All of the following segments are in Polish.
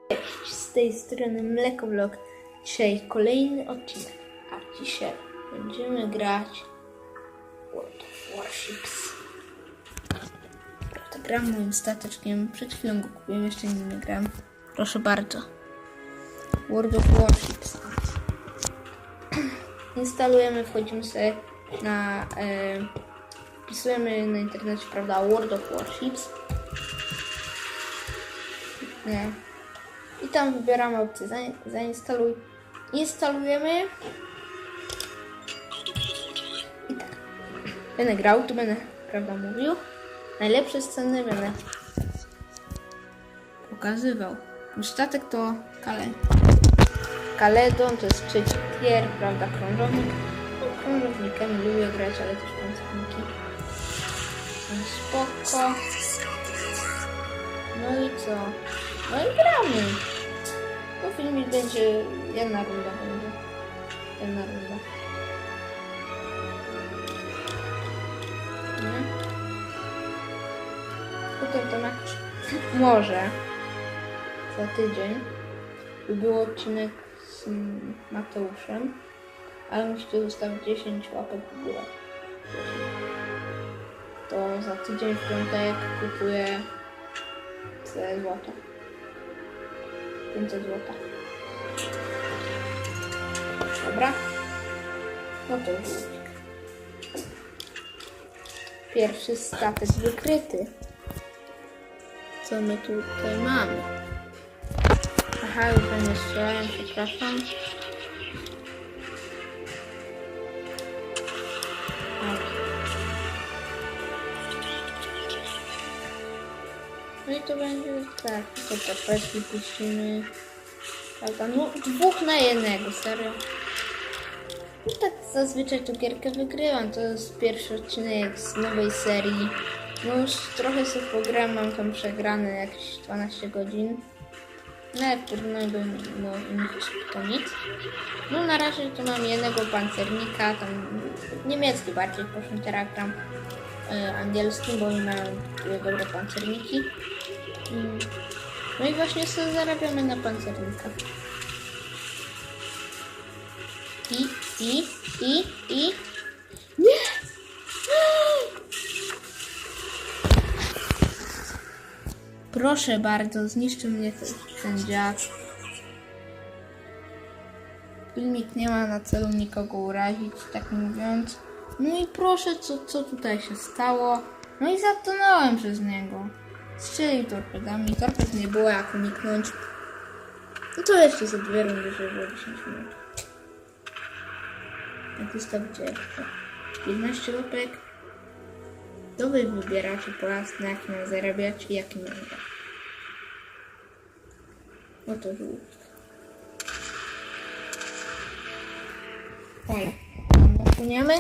Cześć, z tej strony Mlekovlog. Dzisiaj kolejny odcinek, a dzisiaj będziemy grać World of Warships. Prawda, gram moim stateczkiem, przed chwilą go kupiłem, jeszcze nim nie gram. Proszę bardzo. World of Warships. Instalujemy, wchodzimy sobie na... wpisujemy na internecie, prawda, World of Warships. Nie. I tam wybieramy opcję zainstaluj. Instalujemy. I tak. Będę grał, tu będę, prawda, mówił. Najlepsze sceny będę pokazywał. Mój statek to Caledon, to jest trzeci tier, prawda, krążownik. No, krążownikami lubię grać, ale też pancerniki. Spoko. No i co? No i gramy. To filmik będzie jedna runda. Nie? Potem to może za tydzień by był odcinek z Mateuszem, ale musicie zostawić 10 łapek w górę. To za tydzień w piątek kupuję złota. 500 złota. Dobra. No to już. Pierwszy statek wykryty. Co my tutaj mamy? Aha, już nie strzelają, przepraszam. No i to będzie tak, to tapetki puścimy. Prawda? No 2 na 1, serio. No tak zazwyczaj tu gierkę wygrywam, to jest pierwszy odcinek z nowej serii. No już trochę sobie pogram, mam tam przegrane jakieś 12 godzin. No ale w porównaniu do innych osób to nic. No na razie tu mam jednego pancernika, tam niemiecki bardziej, proszę teraz gram angielskim, bo oni mają dobre pancerniki. No i właśnie sobie zarabiamy na pancernikach. I... Nie! Proszę bardzo, zniszczył mnie ten dziad. Filmik nie ma na celu nikogo urazić, tak mówiąc. No i proszę, co tutaj się stało? No i zatonąłem przez niego. Strzelił torpedami, torped nie było jak uniknąć. No to jeszcze za 2 rundy, żeby było 10 minut. Jak wystawicie 15 łapek, to wy wybieracie pojazd, na jaki mam zarabiać i jaki mam grać. No to żółw. Oj, napłyniemy.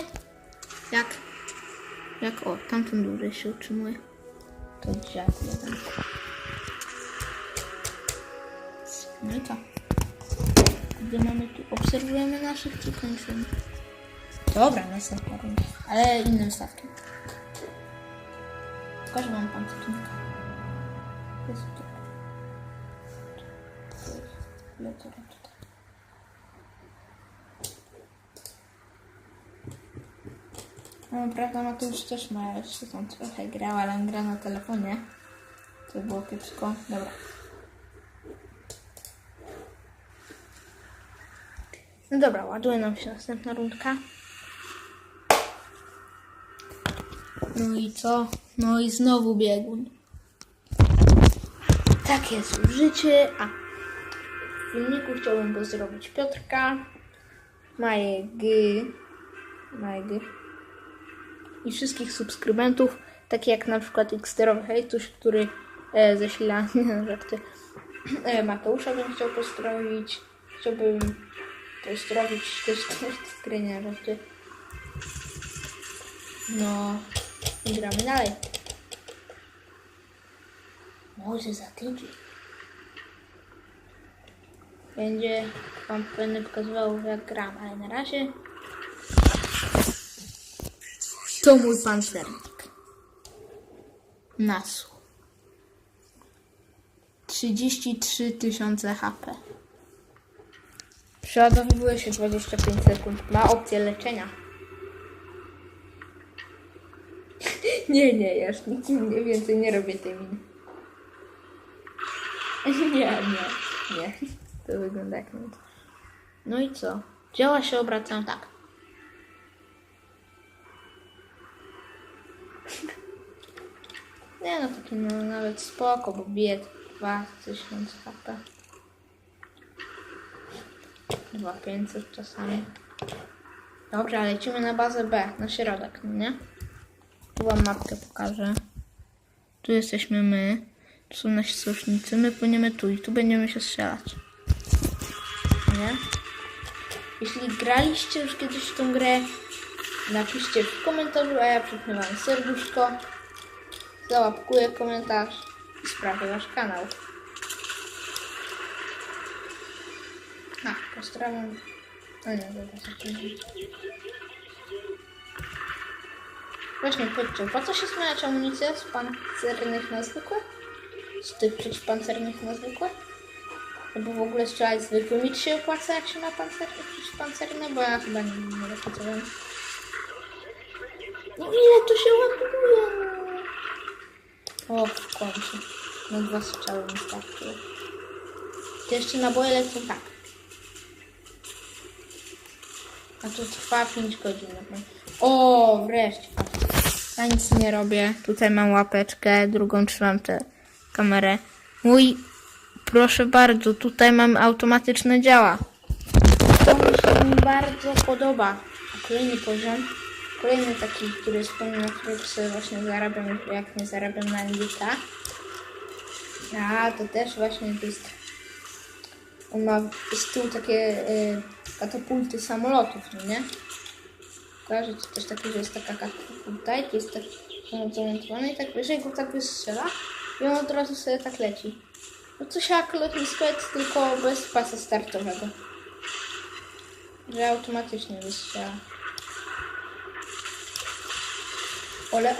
Jak o, tamten dłużej się utrzymuje. To dziad jeden. No i co? Gdy mamy tu, obserwujemy naszych, czy kończymy? Dobra, następna runda, ale innym stawkiem. Pokażę wam pancernika. Jest tu. Lecę tutaj. No prawda, Mateusz też ma jeszcze tam trochę grał, ale on gra na telefonie. To było kiepsko. Dobra. No dobra, ładuje nam się następna rundka. No i co? No i znowu biegun. Tak jest już życie. A w filmiku chciałbym pozdrowić Piotrka, Majgy i wszystkich subskrybentów, takich jak na przykład Xterowy Hejtuś, który zasila żarty. Mateusza bym chciał pozdrowić. Chciałbym pozdrowić też skrynia żarty. No i gramy dalej. Może za tydzień będę pokazywał, jak gram, ale na razie to mój pancernik. Nasu. 33 000 HP. Przeładowuje się 25 sekund. Ma opcję leczenia. Nie, ja już nigdy więcej nie robię tej miny. Nie. To wygląda jak nic. No i co? Dzieła się obracają tak. Nie no, taki no, nawet spoko, bo bije 2000 HP. 2500 czasami. Dobra, lecimy na bazę B, na środek, no nie? Tu wam mapkę pokażę. Tu jesteśmy my. Tu są nasi sojusznicy. My płyniemy tu i tu będziemy się strzelać. Nie? Jeśli graliście już kiedyś w tą grę, napiszcie w komentarzu, a ja przypnę wam serduszko. Załapkuję komentarz i sprawię wasz kanał. Postaram... O nie, właśnie, powiedzcie, po co się zmieniać amunicję z pancernych na zwykłe? Z tych przeciwpancernych na zwykłe? Albo w ogóle strzelać zwykłymi, czy się opłaca, jak się ma przeciwpancerne? Bo ja chyba nie do końca wiem. No ile to się ładuje? O, w końcu. Na 2 strzały mi starczyły. To jeszcze naboje lecą tak. A to trwa 5 godzin. O, wreszcie. Ja nic nie robię. Tutaj mam łapeczkę, drugą trzymam tę kamerę. Proszę bardzo, tutaj mam automatyczne działa. To mi się bardzo podoba. A kolejny poziom, kolejny taki, który jest pełny, na którym sobie właśnie zarabiam, jak nie zarabiam na Elita. A, to też właśnie jest. On ma z tyłu takie katapulty samolotów, no nie? Kojarzycie też takie, że jest taka katapulta i to jest tak zamontowane i tak, jeżeli go tak wystrzela i on od razu sobie tak leci. No coś jak lotnisko jest, tylko bez pasa startowego. Że automatycznie wystrzela.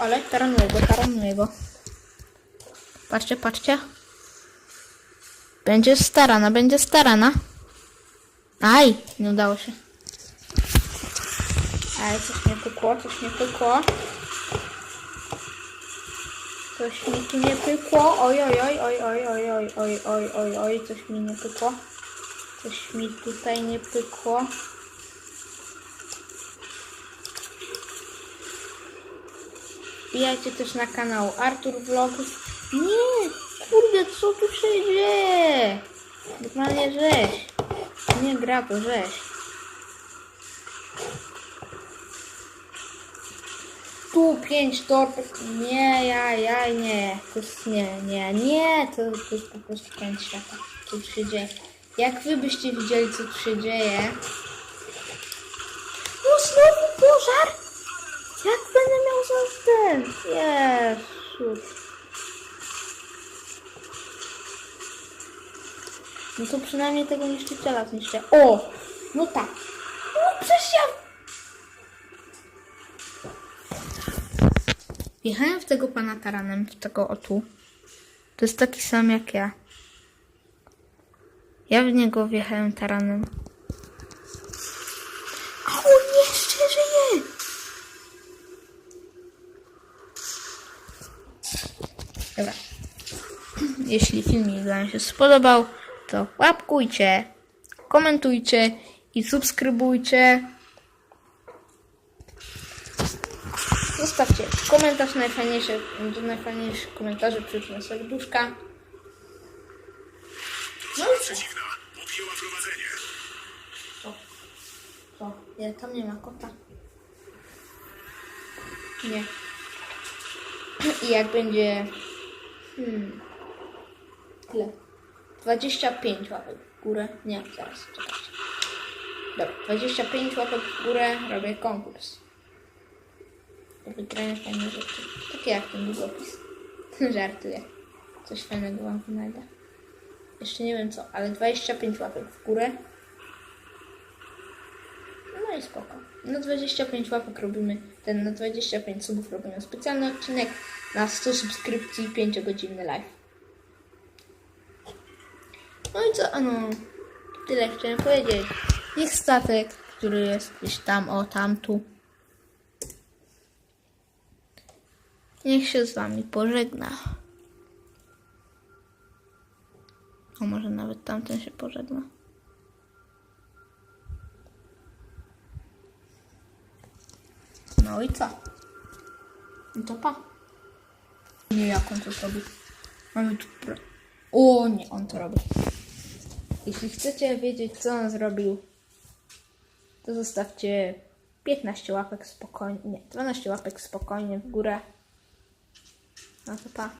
Ale taranuję go. Patrzcie. Będzie starana. Aj, nie udało się. Ale coś mnie pykło. Coś mi tu nie pykło. Oj, coś mi nie pykło. Coś mi tutaj nie pykło. Wbijajcie też na kanał Artur Vlogs. Nie, kurde, co tu się dzieje? Normalnie rzeź. Nie gra, to rzeź. Tu 5 torped. Nie. To jest nie. To jest po prostu koniec świata. Co tu się dzieje? Jak wy byście widzieli, co tu się dzieje? No znowu pożar? Jak będę miał za ten? Jezus. No to przynajmniej tego niszczyciela zniszczę. O! No tak. No przecież ja... Wjechałem w tego pana taranem, w tego tu. To jest taki sam jak ja. Ja w niego wjechałem taranem. A on jeszcze żyje! Dobra. Jeśli filmik wam się spodobał, to łapkujcie, komentujcie i subskrybujcie. Zostawcie komentarz do najfajniejszych komentarzy, przyczyna serduszka. No i co? Co? Nie, tam nie ma kota. Nie. I jak będzie... Tyle. 25 łapek w górę. Nie, zaraz, czekajcie. Dobra, 25 łapek w górę, robię konkurs. Do wygrania fajne rzeczy. Takie jak ten długopis. Żartuję. Coś fajnego wam znajdę. Jeszcze nie wiem co, ale 25 łapek w górę. No i spoko. Na 25 łapek robimy, na 25 subów robimy specjalny odcinek, na 100 subskrypcji 5-godzinny live. No i co? No, tyle chciałem powiedzieć. Ich statek, który jest gdzieś tam, o tamtu. Niech się z wami pożegna. A może nawet tamten się pożegna. No i co? No to pa. Nie, jak on to zrobi. Mamy tu O nie, on to robi. Jeśli chcecie wiedzieć, co on zrobił, to zostawcie 15 łapek spokojnie, nie, 12 łapek spokojnie w górę. No to pa.